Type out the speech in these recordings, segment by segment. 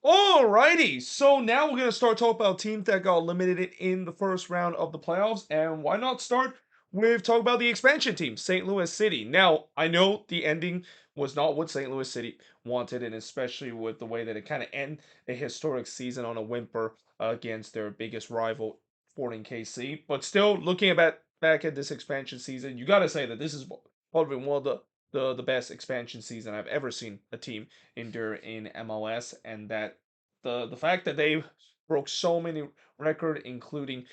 Alrighty, so now we're gonna start talking about teams that got eliminated in the first round of the playoffs, and why not start with talk about the expansion team, St. Louis City. Now, I know the ending was not what St. Louis City wanted, and especially with the way that it kind of end a historic season on a whimper against their biggest rival, Sporting KC. But still, looking back at this expansion season, you gotta say that this is probably one of the best expansion season I've ever seen a team endure in MLS, and that the fact that they broke so many records, including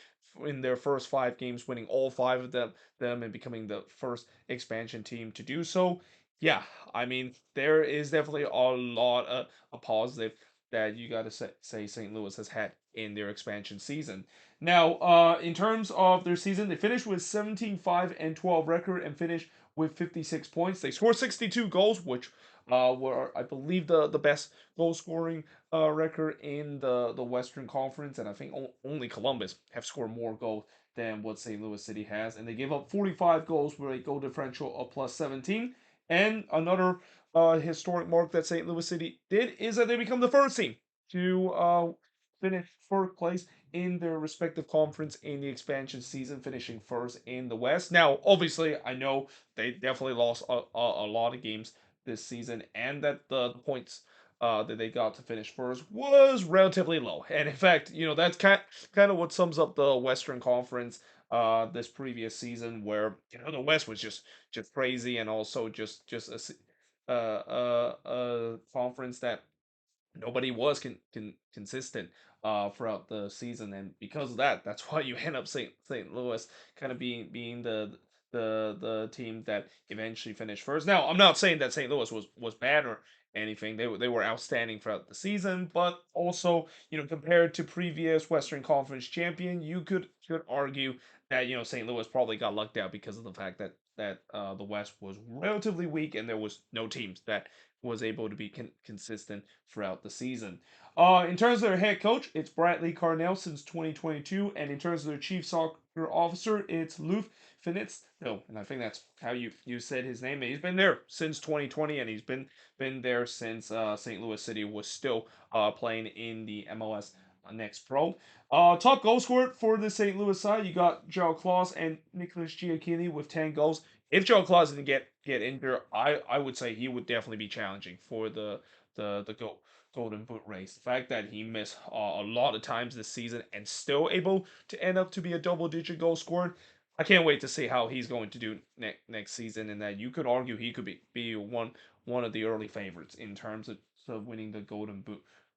in their first 5 games, winning all 5 of them and becoming the first expansion team to do so. Yeah, I mean there is definitely a lot of a positive that you got to say St. Louis has had in their expansion season. Now, in terms of their season, they finished with 17-5-12 record and finished with 56 points. They scored 62 goals, which were I believe the best goal scoring record in the Western Conference, and I think only Columbus have scored more goals than what St. Louis City has, and they gave up 45 goals with a goal differential of plus 17. And another historic mark that St. Louis City did is that they become the first team to finish first place in their respective conference in the expansion season, finishing first in the West. Now, obviously, I know they definitely lost a lot of games this season, and that the points that they got to finish first was relatively low. And in fact, that's kind of what sums up the Western Conference this previous season, where the West was just crazy, and also just a conference that nobody was consistent throughout the season, and because of that, that's why you end up St. Louis kind of being the team that eventually finished first. Now, I'm not saying that St. Louis was bad or anything. They were outstanding throughout the season, but also compared to previous Western Conference champion, you could argue that St. Louis probably got lucked out because of the fact that the West was relatively weak and there was no teams that was able to be consistent throughout the season. In terms of their head coach, it's Bradley Carnell since 2022, and in terms of their chief soccer officer, it's Luf Finitz. No, and I think that's how you said his name. He's been there since 2020, and he's been there since St. Louis City was still playing in the MLS Next Pro. Top goal scorer for the St. Louis side, you got Joe Claus and Nicholas Giacchini with 10 goals. If Joe Claus didn't get injured, I would say he would definitely be challenging for the Golden Boot race. The fact that he missed a lot of times this season and still able to end up to be a double-digit goal scorer, I can't wait to see how he's going to do next season. And that you could argue he could be one of the early favorites in terms of winning the Golden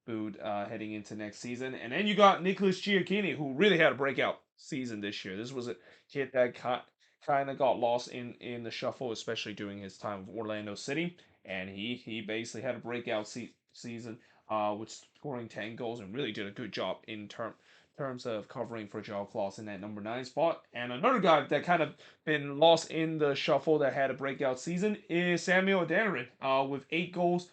Boot heading into next season. And then you got Nicholas Giacchini, who really had a breakout season this year. This was a kid that kind of got lost in the shuffle, especially during his time with Orlando City, and he basically had a breakout season with scoring 10 goals and really did a good job in terms of covering for Joe Claus in that number 9 spot. And another guy that kind of been lost in the shuffle that had a breakout season is Samuel Adeniran with 8 goals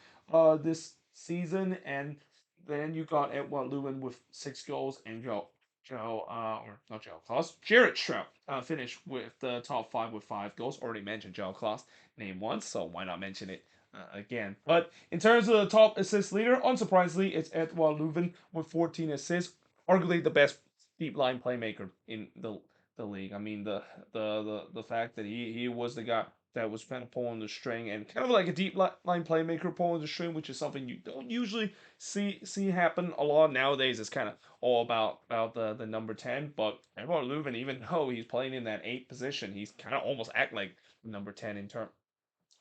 this season. And then you got Edouard Lewin with 6 goals, and or not Joe Klaus, Jarrett Strout finished with the top 5 with 5 goals. Already mentioned Joe Klaus name once, so why not mention it again? But in terms of the top assist leader, unsurprisingly, it's Edouard Lewin with 14 assists, arguably the best deep line playmaker in the league. I mean, the fact that he was the guy that was kind of pulling the string, and kind of like a deep line playmaker pulling the string, which is something you don't usually see happen a lot nowadays. It's kind of all about the number 10. But Edouard Leuven, even though he's playing in that 8 position, he's kind of almost act like number 10 in term.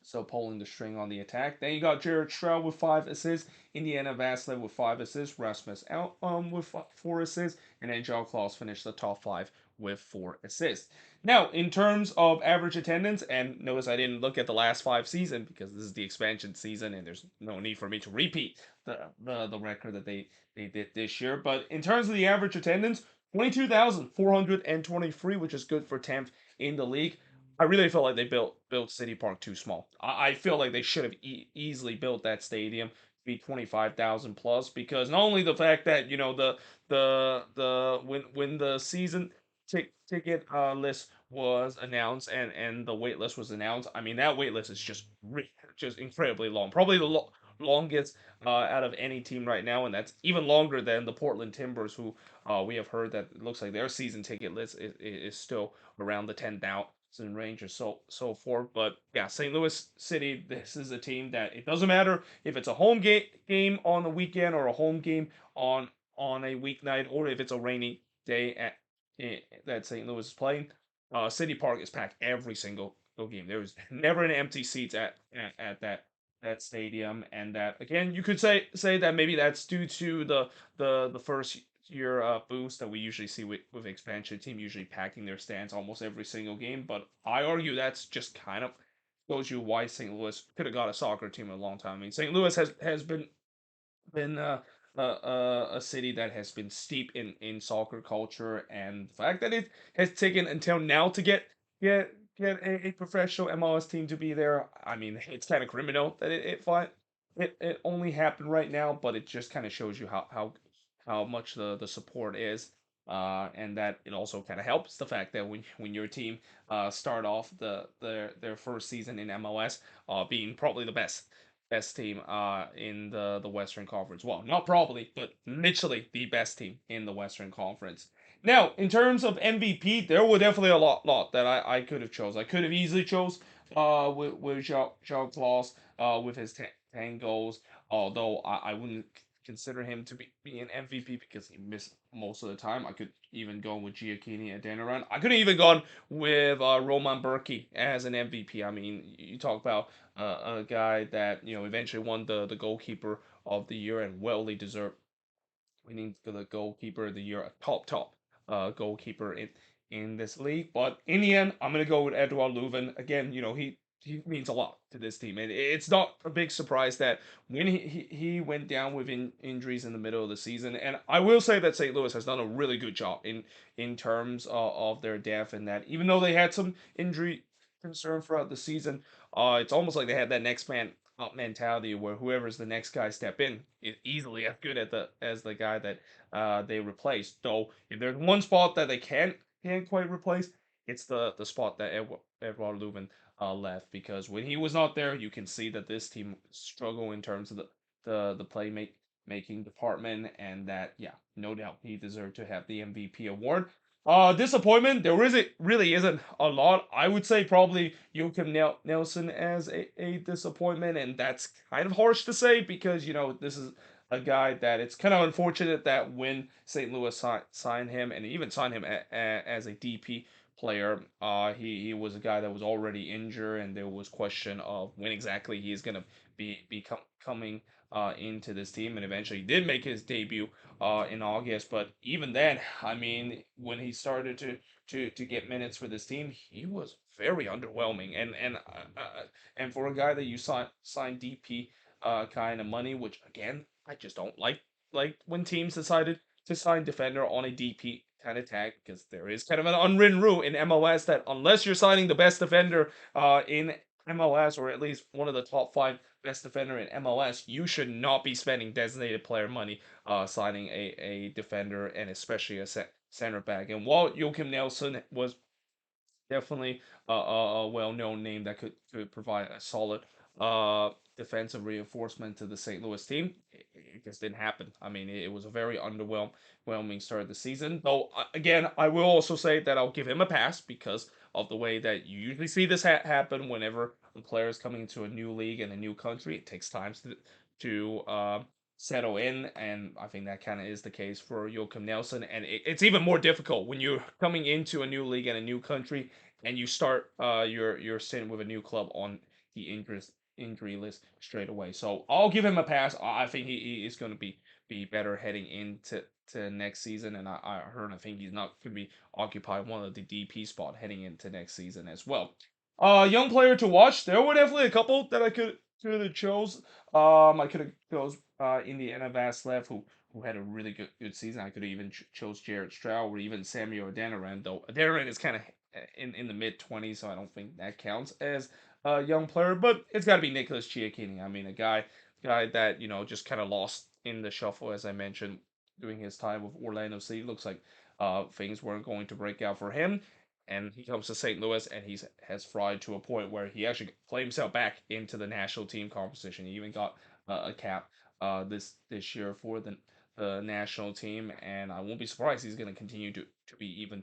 So pulling the string on the attack. Then you got Jared Stroud with 5 assists, Indiana Vasily with 5 assists, Rasmus out with 4 assists, and then Joe Klaus finished the top 5 with 4 assists. Now, in terms of average attendance, and notice I didn't look at the last 5 seasons because this is the expansion season, and there's no need for me to repeat the record that they did this year. But in terms of the average attendance, 22,423, which is good for 10th in the league. I really feel like they built City Park too small. I feel like they should have easily built that stadium to be 25,000 plus, because not only the fact that the when the season ticket list was announced and the wait list was announced. I mean, that wait list is just incredibly long, probably the longest out of any team right now, and that's even longer than the Portland Timbers, who we have heard that it looks like their season ticket list is still around the 10,000 range or so forth. But yeah, St. Louis City, this is a team that it doesn't matter if it's a home game on the weekend or a home game on a weeknight, or if it's a rainy day that St. Louis is playing. City Park is packed every single game. There was never an empty seats at that stadium, and that again, you could say that maybe that's due to the first year boost that we usually see with expansion team usually packing their stands almost every single game. But I argue that's just kind of shows you why St. Louis could have got a soccer team in a long time. I mean, St. Louis has been a city that has been steep in soccer culture, and the fact that it has taken until now to get a professional MLS team to be there. I mean, it's kind of criminal that it only happened right now, but it just kind of shows you how much the support is. And that it also kind of helps the fact that when your team start off their first season in MLS, being probably the best team in the Western Conference. Well, not probably, but literally the best team in the Western Conference. Now, in terms of MVP, there were definitely a lot that I could have chose. I could have easily chose with Jacques Claus with his 10 goals, although I wouldn't consider him to be an MVP because he missed most of the time. I could even go with Giacchini and Danaran. I could have even gone with Roman Berkey as an MVP. I mean, you talk about a guy that eventually won the goalkeeper of the year and well deserved winning for the goalkeeper of the year, a top goalkeeper in this league. But in the end, I'm gonna go with Edouard Leuven. Again, he means a lot to this team, and it's not a big surprise that when he went down with injuries in the middle of the season. And I will say that St. Louis has done a really good job in terms of their depth, and that even though they had some injury concern throughout the season, it's almost like they had that next man up mentality where whoever's the next guy step in is easily as good at as the guy that they replaced. Though if there's one spot that they can't quite replace, it's the spot that Edouard Leuven left, because when he was not there, you can see that this team struggle in terms of the making department, and that yeah, no doubt he deserved to have the MVP award. Disappointment. There really isn't a lot. I would say probably Joachim Nelson as a disappointment, and that's kind of harsh to say because this is a guy that it's kind of unfortunate that when St. Louis signed him and even signed him as a DP player, he was a guy that was already injured, and there was question of when exactly he is gonna be coming into this team, and eventually he did make his debut in August. But even then, I mean, when he started to get minutes for this team, he was very underwhelming. And for a guy that you signed DP kind of money, which again I just don't like when teams decided to sign defender on a DP kind of tag, because there is kind of an unwritten rule in MLS that unless you're signing the best defender in MLS, or at least one of the top five best defender in MLS, you should not be spending designated player money signing a defender, and especially a center back. And while Joachim Nelson was definitely a well-known name that could provide a solid defensive reinforcement to the St. Louis team, it just didn't happen. I mean, it was a very underwhelming start of the season. Though, again, I will also say that I'll give him a pass because of the way that you usually see this happen whenever a player is coming into a new league and a new country. It takes time to settle in, and I think that kind of is the case for Joachim Nelson. And it's even more difficult when you're coming into a new league and a new country, and you start your stint with a new club on the injury list straight away. So I'll give him a pass. I think he is going to be better heading into next season, and I think he's not going to be occupying one of the DP spot heading into next season as well. Young player to watch. There were definitely a couple that I could have chose. I could have chose Indiana Vasiliev, who had a really good season. I could have even chose Jared Stroud or even Samuel Adeniran, though Adeniran is kind of in the mid 20s, so I don't think that counts as a young player. But it's got to be Nicholas Giacchini. I mean, a guy that just kind of lost in the shuffle, as I mentioned, during his time with Orlando City. Looks like things weren't going to break out for him, and he comes to St. Louis, and has fried to a point where he actually played himself back into the national team conversation. He even got a cap this year for the national team, and I won't be surprised he's going to continue to be even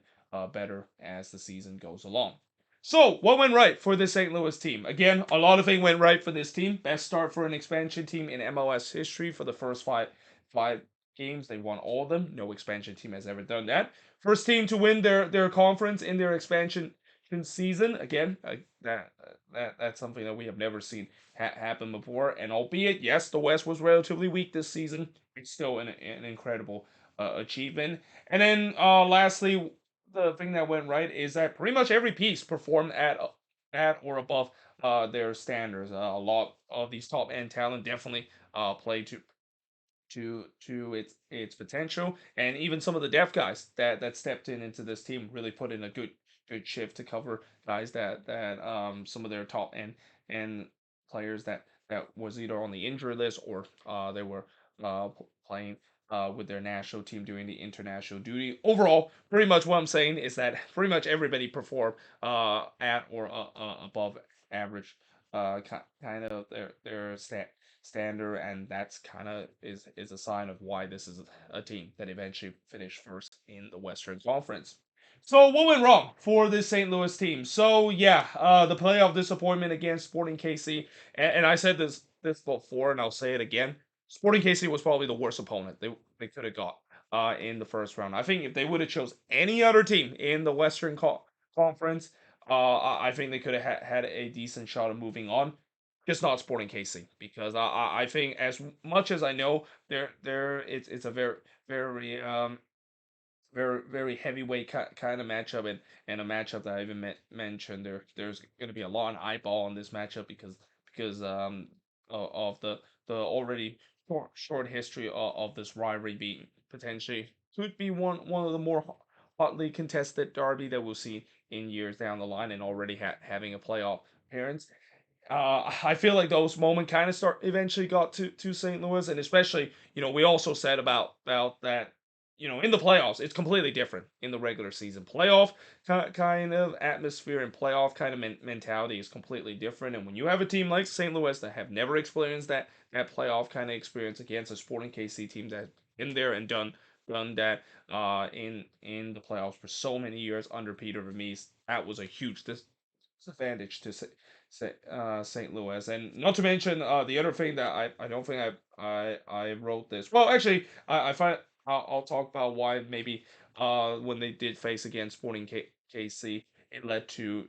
better as the season goes along. So, what went right for the St. Louis team? Again, a lot of things went right for this team. Best start for an expansion team in MLS history for the first five games. They won all of them. No expansion team has ever done that. First team to win their conference in their expansion season. Again, that's something that we have never seen happen before. And albeit, yes, the West was relatively weak this season, it's still an incredible achievement. And then lastly, the thing that went right is that pretty much every piece performed at or above their standards. A lot of these top end talent definitely played to its potential, and even some of the depth guys that stepped into this team really put in a good shift to cover guys that some of their top end players that was either on the injury list or they were playing with their national team doing the international duty. Overall, pretty much what I'm saying is that pretty much everybody performed at or above average, kind of their standard, and that's kind of is a sign of why this is a team that eventually finished first in the Western Conference. So what went wrong for this St. Louis team? So yeah, the playoff disappointment against Sporting KC, and I said this before, and I'll say it again. Sporting KC was probably the worst opponent they could have got in the first round. I think if they would have chose any other team in the Western Conference, I think they could have had a decent shot of moving on. Just not Sporting KC, because I think as much as I know it's a very very heavyweight kind of matchup, and a matchup that I even mentioned there's going to be a lot of eyeball on this matchup because of the already short history of this rivalry being potentially could be one of the more hotly contested derby that we'll see in years down the line, and already having a playoff appearance. I feel like those moments kind of start eventually got to St. Louis, and especially we also said about that in the playoffs it's completely different in the regular season. Playoff kind of atmosphere and playoff kind of mentality is completely different, and when you have a team like St. Louis that have never experienced that playoff kind of experience against a Sporting KC team that's been there and done that in the playoffs for so many years under Peter Vermees, that was a huge disadvantage to St. Louis. And not to mention the other thing that I don't think I wrote this. Well, actually, I find I'll talk about why maybe when they did face against Sporting KC, it led to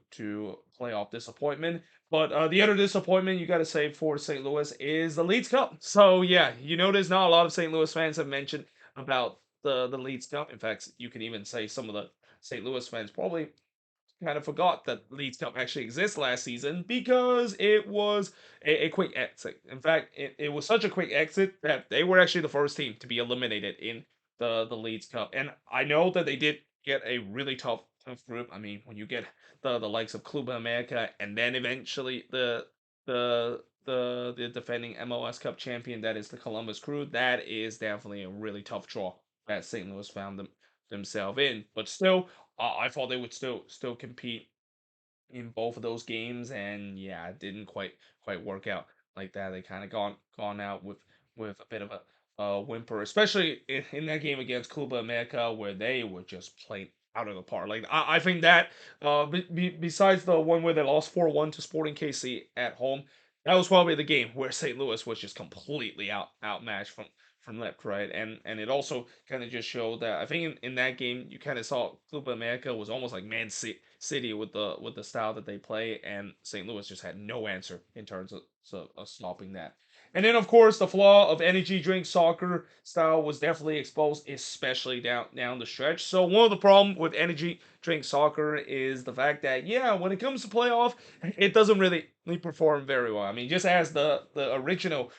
playoff disappointment. But the other disappointment you got to say for St. Louis is the Leeds Cup. So yeah, there's not a lot of St. Louis fans have mentioned about the Leeds Cup. In fact, you can even say some of the St. Louis fans probably kind of forgot that Leeds Cup actually exists last season because it was a quick exit. In fact, it was such a quick exit that they were actually the first team to be eliminated in the Leeds Cup. And I know that they did get a really tough group. I mean, when you get the likes of Club America and then eventually the defending MLS Cup champion, that is the Columbus Crew, that is definitely a really tough draw that St. Louis found themselves in. But still, I thought they would still compete in both of those games, and yeah, it didn't quite work out like that. They kind of gone out with a bit of a whimper, especially in that game against Club America where they were just playing out of the park. Like I think that besides the one where they lost 4-1 to Sporting KC at home, that was probably the game where St. Louis was just completely outmatched from left right, and it also kind of just showed that I think in that game you kind of saw Club America was almost like City with the style that they play, and St. Louis just had no answer in terms of stopping that. And then of course the flaw of energy drink soccer style was definitely exposed, especially down the stretch. So one of the problem with energy drink soccer is the fact that yeah, when it comes to playoff, it doesn't really perform very well. I mean, just as the original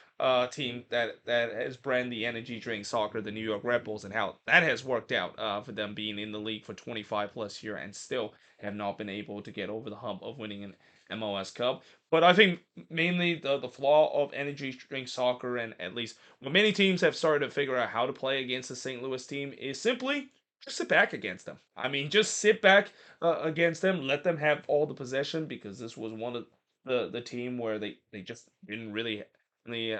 team that has brand the energy drink soccer, the New York Red Bulls, and how that has worked out for them being in the league for 25 plus years and still have not been able to get over the hump of winning an MLS Cup. But I think mainly the flaw of energy drink soccer, and at least when many teams have started to figure out how to play against the St. Louis team, is simply just sit back against them. I mean, just sit back against them, let them have all the possession, because this was one of the team where they just didn't really definitely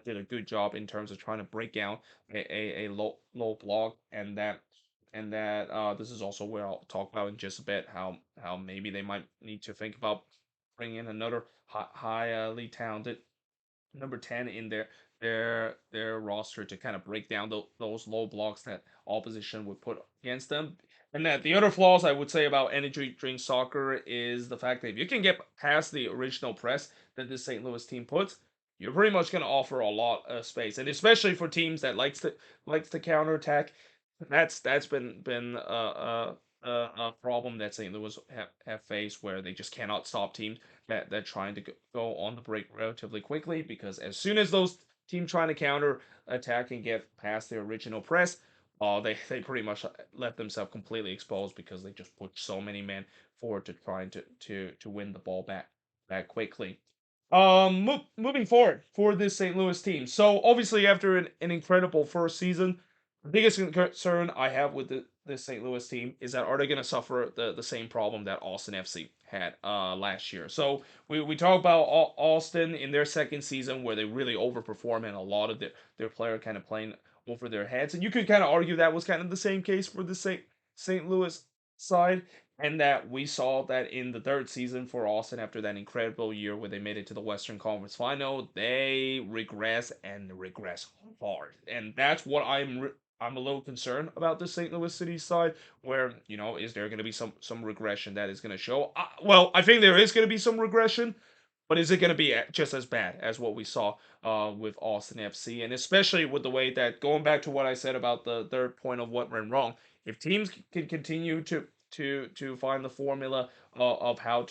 did a good job in terms of trying to break down a low block, and that this is also where I'll talk about in just a bit how maybe they might need to think about bringing in another highly talented number 10 in their roster to kind of break down those low blocks that opposition would put against them. And that the other flaws I would say about energy drink soccer is the fact that if you can get past the original press that this St. Louis team puts, you're pretty much going to offer a lot of space, and especially for teams that likes to counterattack. That's been a problem that St. Louis have faced, where they just cannot stop teams that trying to go on the break relatively quickly, because as soon as those teams trying to counter attack and get past their original press, they pretty much left themselves completely exposed because they just put so many men forward to trying to win the ball back quickly. Moving forward for this St. Louis team. So obviously after an incredible first season, the biggest concern I have with this St. Louis team is that are they going to suffer the same problem that Austin FC had last year? So we talk about Austin in their second season where they really overperform and a lot of their player kind of playing over their heads, and you could kind of argue that was kind of the same case for the St. Louis side, and that we saw that in the third season for Austin after that incredible year where they made it to the Western Conference Final, they regress and regress hard, and that's what I'm a little concerned about the St. Louis City side, where is there going to be some regression that is going to show? Well, I think there is going to be some regression, but is it going to be just as bad as what we saw with Austin FC? And especially with the way that, going back to what I said about the third point of what went wrong, if teams can continue to find the formula of how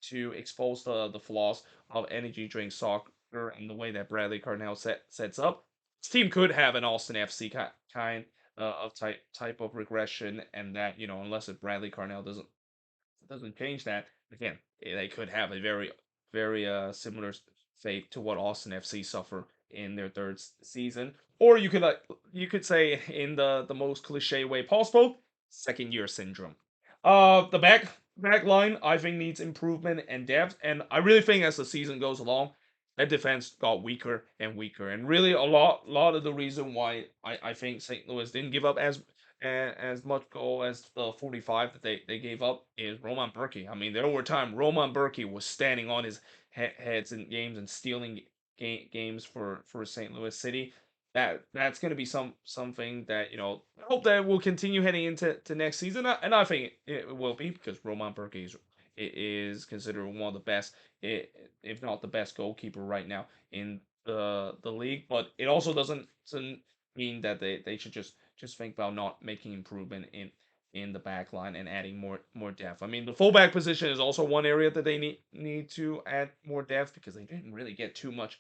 to expose the flaws of energy drink soccer and the way that Bradley Carnell sets up, this team could have an Austin FC kind of type of regression, and that unless if Bradley Carnell doesn't change that, again, they could have a very similar fate to what Austin FC suffer in their third season, or you could say in the most cliche way possible, second year syndrome. The back line I think needs improvement and depth, and I really think as the season goes along, that defense got weaker and weaker, and really a lot of the reason why I think St. Louis didn't give up as much goal as the 45 that they gave up is Roman Burki. I mean, there were times Roman Burki was standing on his heads in games and stealing games for St. Louis City. That's going to be something that I hope that will continue heading into next season, and I think it will be because Roman Burki is considered one of the best, if not the best goalkeeper right now in the league. But it also doesn't mean that they should just think about not making improvement in the back line and adding more depth. I mean, the fullback position is also one area that they need to add more depth because they didn't really get too much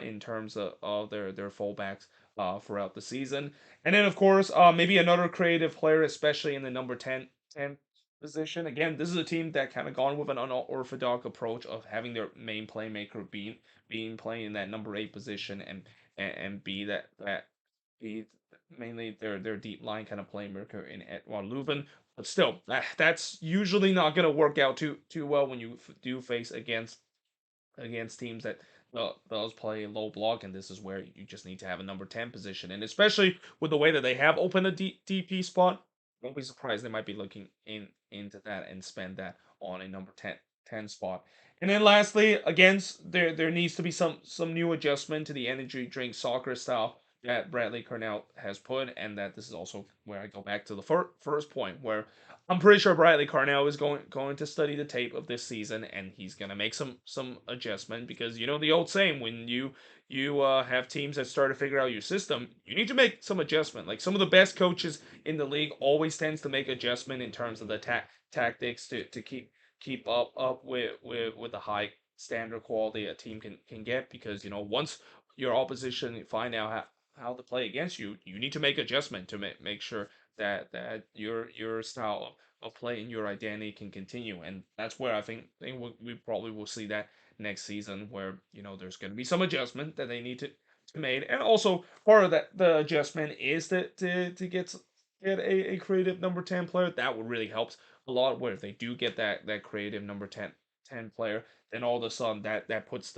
in terms of their fullbacks throughout the season. And then of course, maybe another creative player, especially in the number 10 position. Again, this is a team that kind of gone with an unorthodox approach of having their main playmaker being playing in that number 8 position, and be that be mainly their deep line kind of playmaker in Edouard Leuven. But still, that's usually not going to work out too well when you do face against teams that does play low block, and this is where you just need to have a number 10 position, and especially with the way that they have opened a DP spot, won't be surprised they might be looking into that and spend that on a number 10 spot. And then lastly, again, there needs to be some new adjustment to the energy drink soccer style that Bradley Cornell has put, and that this is also where I go back to the first point, where I'm pretty sure Bradley Carnell is going to study the tape of this season, and he's gonna make some adjustment, because the old saying, when you have teams that start to figure out your system, you need to make some adjustment. Like, some of the best coaches in the league always tends to make adjustment in terms of the tactics to keep up with the high standard quality a team can get, because once your opposition find out how to play against you, you need to make adjustment to make sure that your style of play and your identity can continue. And that's where I think we probably will see that next season, where there's going to be some adjustment that they need to made. And also part of that, the adjustment is to get a creative number 10 player. That would really help a lot, where if they do get that creative number ten player, then all of a sudden that puts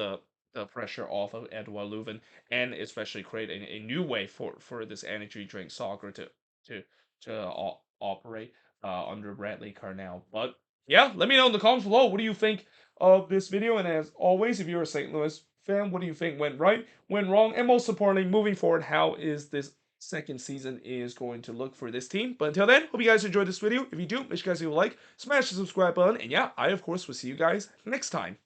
the pressure off of Edouard Leuven, and especially create a new way for this energy drink soccer to operate under Bradley Carnell. But yeah, let me know in the comments below, what do you think of this video? And as always, if you're a St. Louis fan, what do you think went right, went wrong, and most importantly, moving forward, how is this second season is going to look for this team? But until then, hope you guys enjoyed this video. If you do, make sure you guys leave a like, smash the subscribe button, and yeah, I of course will see you guys next time.